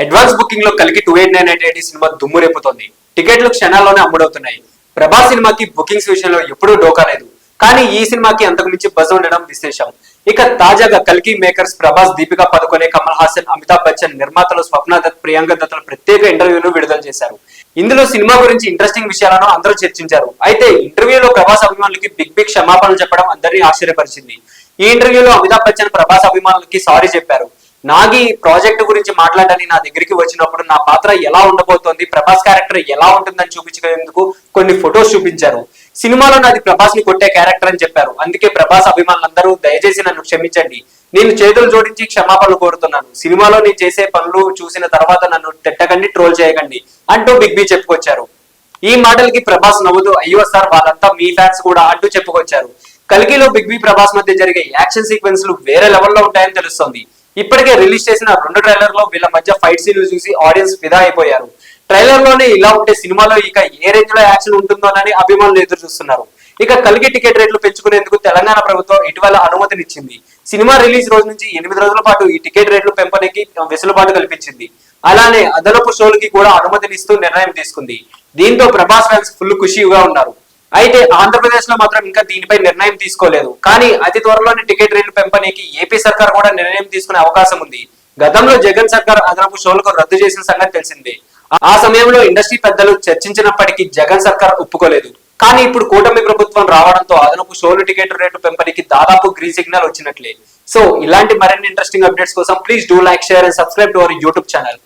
Advance booking లో కలిగి 2898 cinema దుమ్ము రేపుతోంది. టికెట్లు క్షణాల్లోనే అమ్ముడవుతున్నాయి. ప్రభాస్ సినిమాకి బుకింగ్స్ విషయంలో ఎప్పుడూ డోకా లేదు. కానీ ఈ సినిమాకి అంతకు మించి బజ్ ఉండడం విశేషం. ఇక తాజాగా కల్కి మేకర్స్ ప్రభాస్, దీపికా పదుకొనే, కమల్ హాసన్, అమితాబ్ బచ్చన్, నిర్మాతలు స్వప్న దత్, ప్రియాంక దత్తల ప్రత్యేక ఇంటర్వ్యూను విడుదల చేశారు. ఇందులో సినిమా గురించి ఇంట్రెస్టింగ్ విషయాలను అందరూ చర్చించారు. అయితే ఇంటర్వ్యూలో ప్రభాస్ అభిమానులకి బిగ్ క్షమాపణలు చెప్పడం అందరినీ ఆశ్చర్యపరిచింది. ఈ ఇంటర్వ్యూలో అమితాబ్ బచ్చన్ ప్రభాస్ అభిమానులకి సారీ చెప్పారు. నాగి ప్రాజెక్ట్ గురించి మాట్లాడడానికి నా దగ్గరికి వచ్చినప్పుడు నా పాత్ర ఎలా ఉండబోతోంది, ప్రభాస్ క్యారెక్టర్ ఎలా ఉంటుందని చూపించేందుకు కొన్ని ఫొటోస్ చూపించారు. సినిమాలో నాది ప్రభాస్ ని కొట్టే క్యారెక్టర్ అని చెప్పారు. అందుకే ప్రభాస్ అభిమానులందరూ దయచేసి నన్ను క్షమించండి, నేను చేతులు జోడించి క్షమాపణలు కోరుతున్నాను. సినిమాలో నేను చేసే పనులు చూసిన తర్వాత నన్ను తిట్టకండి, ట్రోల్ చేయకండి అంటూ బిగ్ బి చెప్పుకొచ్చారు. ఈ మాటలకి ప్రభాస్ నవ్వుతూ, అయ్యో సార్, వాళ్ళంతా మీ ఫ్యాన్స్ కూడా అంటూ చెప్పుకొచ్చారు. కల్కిలో బిగ్ బి ప్రభాస్ మధ్య జరిగే యాక్షన్ సీక్వెన్స్లు వేరే లెవెల్లో ఉంటాయని తెలుస్తోంది. ఇప్పటికే రిలీజ్ చేసిన 2 ట్రైలర్ లో వీళ్ళ మధ్య ఫైట్ సీన్లు చూసి ఆడియన్స్ ఫిదా అయిపోయారు. ట్రైలర్ లోనే ఇలా ఉంటే సినిమాలో ఇక ఏ రేంజ్ లో యాక్షన్ ఉంటుందోనని అభిమానులు ఎదురు చూస్తున్నారు. ఇక కల్కి టికెట్ రేట్లు పెంచుకునేందుకు తెలంగాణ ప్రభుత్వం ఇటీవల అనుమతినిచ్చింది. సినిమా రిలీజ్ రోజు నుంచి 8 రోజుల పాటు ఈ టికెట్ రేట్లు పెంపనికి వెసులుబాటు కల్పించింది. అలానే అదనపు షోలకి కూడా అనుమతినిస్తూ నిర్ణయం తీసుకుంది. దీంతో ప్రభాస్ ఫ్యాన్స్ ఫుల్ ఖుషీగా ఉన్నారు. అయితే ఆంధ్రప్రదేశ్ లో మాత్రం ఇంకా దీనిపై నిర్ణయం తీసుకోలేదు. కానీ అతి త్వరలోనే టికెట్ రేట్లు పెంపనీకి ఏపీ సర్కార్ కూడా నిర్ణయం తీసుకునే అవకాశం ఉంది. గతంలో జగన్ సర్కార్ అదనపు షోలకు రద్దు చేసిన సంగతి తెలిసిందే. ఆ సమయంలో ఇండస్ట్రీ పెద్దలు చర్చించినప్పటికీ జగన్ సర్కార్ ఒప్పుకోలేదు. కానీ ఇప్పుడు కూటమి ప్రభుత్వం రావడంతో అదనపు షోలు టికెట్ రేటు పెంపనీకి దాదాపు గ్రీన్ సిగ్నల్ వచ్చినట్లే. సో ఇలాంటి మరిన్ని ఇంట్రెస్టింగ్ అప్డేట్స్ కోసం please do like, share and subscribe to our YouTube channel.